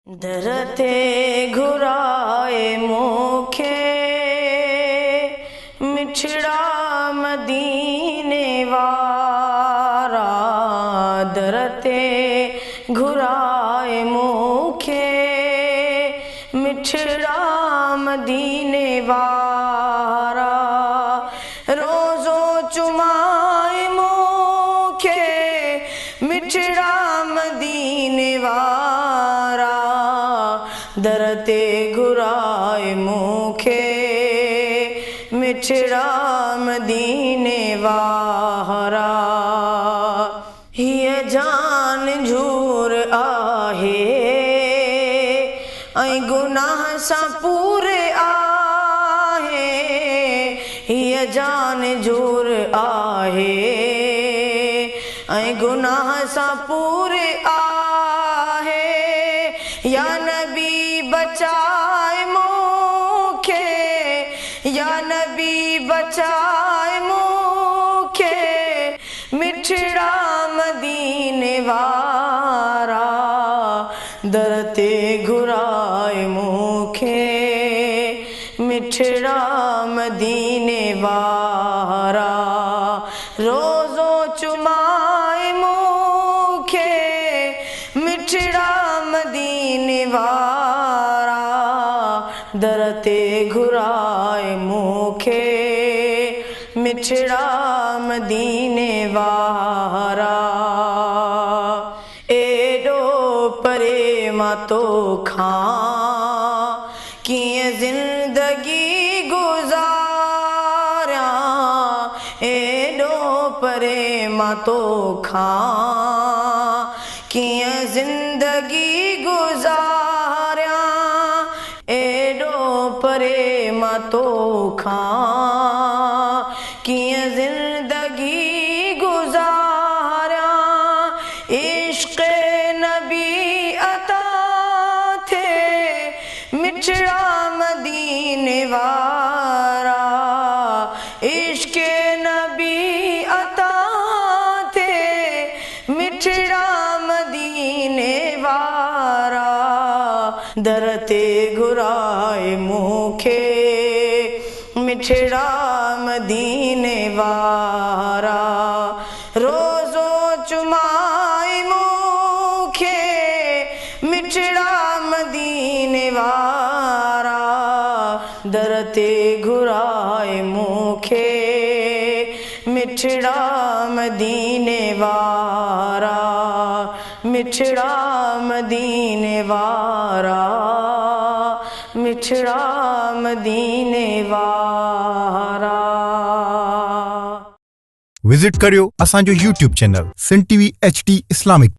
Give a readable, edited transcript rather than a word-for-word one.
दरते घुराए मुखे मिठड़ा मदीने वारा। दरते घुराए मुखे मिठड़ा मदीने वारा। रोज़ो चुमाए मुखे मिठड़ा मदीने वारा। दरते घुराए मुखे मिठड़ा मदीने वारा। हिय जान झूर आहे ऐं गुनाह सां पूरे आहे। हिय जान झूर आहे ऐं गुनाह सां पूरे आहे। या नबी बचाए मुखे, या नबी बचाए मुखे मिठड़ा मदीने वारा। दरते घुराए मुखे मिठड़ा मदीने वारा। रोज़ो चुमाए मुखे मिठड़ा मदीने वारा। दरते घुराए मुखे मिठड़ा मदीने वारा। एडो परे मां तो खां किए जिंदगी गुजारा। एडो परे मां तो खां किए जिंदगी गुजारा। एडो परे मां तो खां किए जिंदगी गुजारा। इश्क़ नबी अता थे मिठड़ा मदीने वारा। इश्क़ नबी अता थे मिठड़ा मदीने वारा। दरते घुराए मुखे मिठड़ा मदीने वारा। रोज़ो चुमाए मुखे मिठड़ा मदीने वारा। दरते घुराए मुखे मिठड़ा मदीने वारा। मिठड़ा मदीने वारा, मिठड़ा मदीने वारा। विजिट करियो असांजो YouTube channel Sindh TV HD Islamic.